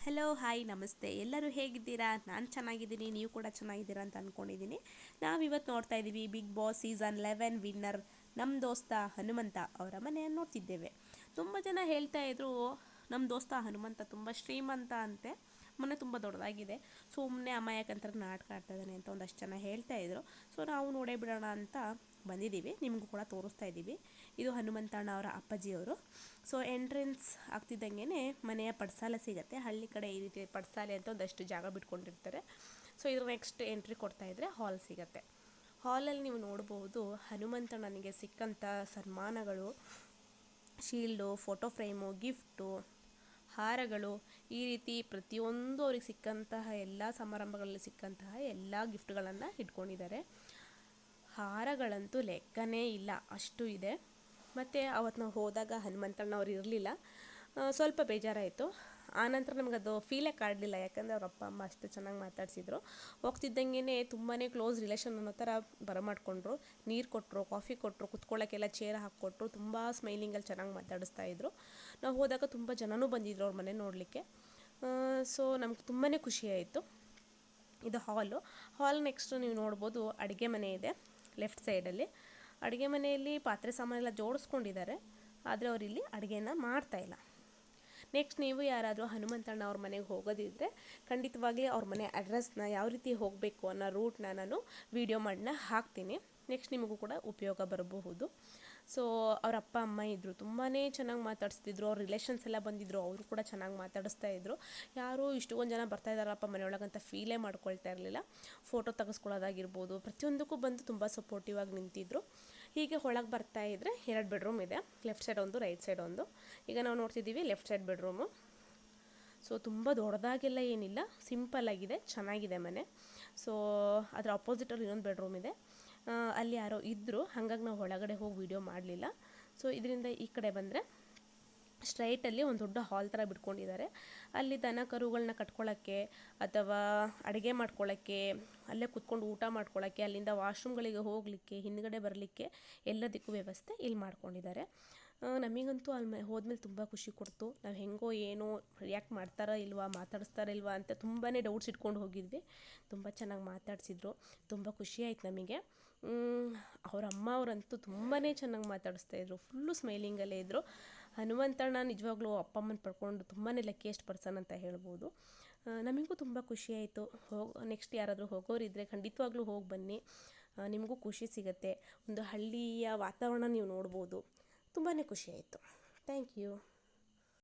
Hello hi ನಮಸ್ತೆ, ಎಲ್ಲರೂ ಹೇಗಿದ್ದೀರಾ? ನಾನು ಚೆನ್ನಾಗಿದ್ದೀನಿ, ನೀವು ಕೂಡ ಚೆನ್ನಾಗಿದ್ದೀರಾ ಅಂತ ಅಂದ್ಕೊಂಡಿದ್ದೀನಿ. ನಾವಿವತ್ತು ನೋಡ್ತಾ ಇದ್ದೀವಿ ಬಿಗ್ ಬಾಸ್ ಸೀಸನ್ 11 ವಿನ್ನರ್ ನಮ್ಮ ದೋಸ್ತ ಹನುಮಂತ ಅವರ ಮನೆಯನ್ನು ನೋಡ್ತಿದ್ದೇವೆ. ತುಂಬ ಜನ ಹೇಳ್ತಾ ಇದ್ರು ನಮ್ಮ ದೋಸ್ತ ಹನುಮಂತ ತುಂಬ ಶ್ರೀಮಂತ ಅಂತೆ, ಮನೆ ತುಂಬ ದೊಡ್ಡದಾಗಿದೆ, ಸುಮ್ಮನೆ ಅಮಾಯಕಂತರ ನಾಟಕ ಆಡ್ತಾ ಇದ್ದಾನೆ ಅಂತ ಒಂದಷ್ಟು ಜನ ಹೇಳ್ತಾ ಇದ್ರು. ಸೊ ನಾವು ನೋಡೇ ಬಿಡೋಣ ಅಂತ ಬಂದಿದ್ದೀವಿ, ನಿಮಗೂ ಕೂಡ ತೋರಿಸ್ತಾ ಇದ್ದೀವಿ. ಇದು ಹನುಮಂತಣ್ಣ ಅವರ ಅಪ್ಪಾಜಿಯವರು. ಸೊ ಎಂಟ್ರೆನ್ಸ್ ಆಗ್ತಿದ್ದಂಗೆ ಮನೆಯ ಪಡ್ಸಾಲ ಸಿಗುತ್ತೆ. ಹಳ್ಳಿ ಕಡೆ ಈ ರೀತಿ ಪಡ್ಸಾಲೆ ಅಂತ ಒಂದಷ್ಟು ಜಾಗ ಬಿಟ್ಕೊಂಡಿರ್ತಾರೆ. ಸೊ ಇದ್ರ ನೆಕ್ಸ್ಟ್ ಎಂಟ್ರಿ ಕೊಡ್ತಾ ಇದ್ದರೆ ಹಾಲ್ ಸಿಗುತ್ತೆ. ಹಾಲಲ್ಲಿ ನೀವು ನೋಡ್ಬೋದು ಹನುಮಂತಣ್ಣನಿಗೆ ಸಿಕ್ಕಂಥ ಸನ್ಮಾನಗಳು, ಶೀಲ್ಡು, ಫೋಟೋ ಫ್ರೇಮು, ಗಿಫ್ಟು, ಹಾರಗಳು, ಈ ರೀತಿ ಪ್ರತಿಯೊಂದು ಅವ್ರಿಗೆ ಸಿಕ್ಕಂತಹ ಎಲ್ಲ ಸಮಾರಂಭಗಳಲ್ಲಿ ಸಿಕ್ಕಂತಹ ಎಲ್ಲ ಗಿಫ್ಟ್ಗಳನ್ನು ಇಟ್ಕೊಂಡಿದ್ದಾರೆ. ಹಾರಗಳಂತೂ ಲೆಕ್ಕನೇ ಇಲ್ಲ, ಅಷ್ಟು ಇದೆ. ಮತ್ತು ಅವತ್ತು ನಾವು ಹೋದಾಗ ಹನುಮಂತಣ್ಣವ್ರು ಇರಲಿಲ್ಲ, ಸ್ವಲ್ಪ ಬೇಜಾರಾಯಿತು. ಆನಂತರ ನಮ್ಗೆ ಅದು ಫೀಲೇ ಕಾಡಲಿಲ್ಲ, ಯಾಕಂದರೆ ಅವ್ರ ಅಪ್ಪ ಅಮ್ಮ ಅಷ್ಟು ಚೆನ್ನಾಗಿ ಮಾತಾಡಿಸಿದ್ರು. ಹೋಗ್ತಿದ್ದಂಗೆ ತುಂಬಾ ಕ್ಲೋಸ್ ರಿಲೇಷನ್ ಅನ್ನೋ ಥರ ಬರಮಾಡ್ಕೊಂಡ್ರು. ನೀರು ಕೊಟ್ಟರು, ಕಾಫಿ ಕೊಟ್ಟರು, ಕುತ್ಕೊಳ್ಳೋಕ್ಕೆಲ್ಲ ಚೇರ್ ಹಾಕ್ಕೊಟ್ರು, ತುಂಬ ಸ್ಮೈಲಿಂಗಲ್ಲಿ ಚೆನ್ನಾಗಿ ಮಾತಾಡಿಸ್ತಾಯಿದ್ರು. ನಾವು ಹೋದಾಗ ತುಂಬ ಜನನೂ ಬಂದಿದ್ರು ಅವ್ರ ಮನೆ ನೋಡಲಿಕ್ಕೆ. ಸೊ ನಮ್ಗೆ ತುಂಬಾ ಖುಷಿಯಾಯಿತು. ಇದು ಹಾಲ್ ನೆಕ್ಸ್ಟು ನೀವು ನೋಡ್ಬೋದು ಅಡುಗೆ ಮನೆ ಇದೆ ಲೆಫ್ಟ್ ಸೈಡಲ್ಲಿ. ಅಡುಗೆ ಮನೆಯಲ್ಲಿ ಪಾತ್ರೆ ಸಾಮಾನೆಲ್ಲ ಜೋಡಿಸ್ಕೊಂಡಿದ್ದಾರೆ, ಆದರೆ ಅವರಿಲ್ಲಿ ಅಡುಗೆನ ಮಾಡ್ತಾಯಿಲ್ಲ. ನೆಕ್ಸ್ಟ್ ನೀವು ಯಾರಾದರೂ ಹನುಮಂತಣ್ಣ ಅವ್ರ ಮನೆಗೆ ಹೋಗೋದಿದ್ದರೆ ಖಂಡಿತವಾಗ್ಲೂ ಅವ್ರ ಮನೆ ಅಡ್ರೆಸ್ನ, ಯಾವ ರೀತಿ ಹೋಗಬೇಕು ಅನ್ನೋ ರೂಟ್ನ ನಾನು ವೀಡಿಯೋ ಮಾಡಿ ಹಾಕ್ತೀನಿ. ನೆಕ್ಸ್ಟ್ ನಿಮಗೂ ಕೂಡ ಉಪಯೋಗ ಬರಬಹುದು. ಸೊ ಅವ್ರ ಅಪ್ಪ ಅಮ್ಮ ಇದ್ದರು, ತುಂಬಾ ಚೆನ್ನಾಗಿ ಮಾತಾಡಿಸ್ತಿದ್ರು. ಅವ್ರ ರಿಲೇಷನ್ಸ್ ಎಲ್ಲ ಬಂದಿದ್ದರು, ಅವರು ಕೂಡ ಚೆನ್ನಾಗಿ ಮಾತಾಡಿಸ್ತಾ ಇದ್ರು. ಯಾರೂ ಇಷ್ಟೊಂದು ಜನ ಬರ್ತಾ ಇದ್ದಾರಪ್ಪ ಮನೆಯೊಳಗಂತ ಫೀಲೇ ಮಾಡ್ಕೊಳ್ತಾ ಇರಲಿಲ್ಲ. ಫೋಟೋ ತೆಗೆಸ್ಕೊಳ್ಳೋದಾಗಿರ್ಬೋದು, ಪ್ರತಿಯೊಂದಕ್ಕೂ ಬಂದು ತುಂಬ ಸಪೋರ್ಟಿವ್ ಆಗಿ ನಿಂತಿದ್ರು. ಹೀಗೆ ಒಳಗೆ ಬರ್ತಾ ಇದ್ದರೆ 2 ಬೆಡ್ರೂಮ್ ಇದೆ, ಲೆಫ್ಟ್ ಸೈಡ್ ಒಂದು, ರೈಟ್ ಸೈಡ್ ಒಂದು. ಈಗ ನಾವು ನೋಡ್ತಿದ್ದೀವಿ ಲೆಫ್ಟ್ ಸೈಡ್ ಬೆಡ್ರೂಮು. ಸೊ ತುಂಬ ದೊಡ್ಡದಾಗೆಲ್ಲ ಏನಿಲ್ಲ, ಸಿಂಪಲ್ಲಾಗಿದೆ, ಚೆನ್ನಾಗಿದೆ ಮನೆ. ಸೊ ಅದರ ಅಪೋಸಿಟಲ್ಲಿ ಇನ್ನೊಂದು ಬೆಡ್ರೂಮ್ ಇದೆ, ಅಲ್ಲಿ ಯಾರೋ ಇದ್ದರು, ಹಾಗಾಗಿ ನಾವು ಒಳಗಡೆ ಹೋಗಿ ವೀಡಿಯೋ ಮಾಡಲಿಲ್ಲ. ಸೊ ಇದರಿಂದ ಈ ಕಡೆ ಬಂದರೆ ಸ್ಟ್ರೈಟಲ್ಲಿ ಒಂದು ದೊಡ್ಡ ಹಾಲ್ ಥರ ಬಿಟ್ಕೊಂಡಿದ್ದಾರೆ. ಅಲ್ಲಿ ದನ ಕರುಗಳನ್ನ ಕಟ್ಕೊಳ್ಳೋಕ್ಕೆ ಅಥವಾ ಅಡುಗೆ ಮಾಡ್ಕೊಳ್ಳೋಕ್ಕೆ, ಅಲ್ಲೇ ಕೂತ್ಕೊಂಡು ಊಟ ಮಾಡ್ಕೊಳ್ಳೋಕ್ಕೆ, ಅಲ್ಲಿಂದ ವಾಶ್ರೂಮ್ಗಳಿಗೆ ಹೋಗಲಿಕ್ಕೆ, ಹಿಂದ್ಗಡೆ ಬರಲಿಕ್ಕೆ ಎಲ್ಲದಕ್ಕೂ ವ್ಯವಸ್ಥೆ ಇಲ್ಲಿ ಮಾಡ್ಕೊಂಡಿದ್ದಾರೆ. ನಮಗಂತೂ ಅಲ್ಲಿ ಹೋದ್ಮೇಲೆ ತುಂಬ ಖುಷಿ ಕೊಡ್ತು. ನಾವು ಹೆಂಗೋ ಏನೋ ರಿಯಾಕ್ಟ್ ಮಾಡ್ತಾರಾ ಇಲ್ವಾ, ಮಾತಾಡಿಸ್ತಾರಾ ಇಲ್ವಾ ಅಂತ ತುಂಬಾ ಡೌಟ್ಸ್ ಇಟ್ಕೊಂಡು ಹೋಗಿದ್ವಿ. ತುಂಬ ಚೆನ್ನಾಗಿ ಮಾತಾಡಿಸಿದ್ರು, ತುಂಬ ಖುಷಿಯಾಯಿತು ನಮಗೆ. ಅವ್ರ ಅಮ್ಮ ಅವರಂತೂ ತುಂಬಾ ಚೆನ್ನಾಗಿ ಮಾತಾಡಿಸ್ತಾಯಿದ್ರು, ಫುಲ್ಲು ಸ್ಮೈಲಿಂಗಲ್ಲೇ ಇದ್ದರು. ಹನುಮಂತಣ್ಣ ನಿಜವಾಗ್ಲೂ ಅಪ್ಪ ಅಮ್ಮನ ಪಡ್ಕೊಂಡು ತುಂಬಾ ಲಕ್ಕಿಯೆಸ್ಟ್ ಪರ್ಸನ್ ಅಂತ ಹೇಳ್ಬೋದು. ನಮಗೂ ತುಂಬ ಖುಷಿಯಾಯಿತು. ನೆಕ್ಸ್ಟ್ ಯಾರಾದರೂ ಹೋಗೋರಿದ್ದರೆ ಖಂಡಿತವಾಗ್ಲೂ ಹೋಗಿ ಬನ್ನಿ, ನಿಮಗೂ ಖುಷಿ ಸಿಗುತ್ತೆ. ಒಂದು ಹಳ್ಳಿಯ ವಾತಾವರಣ ನೀವು ನೋಡ್ಬೋದು. ತುಂಬಾ ಖುಷಿಯಾಯಿತು. Thank you.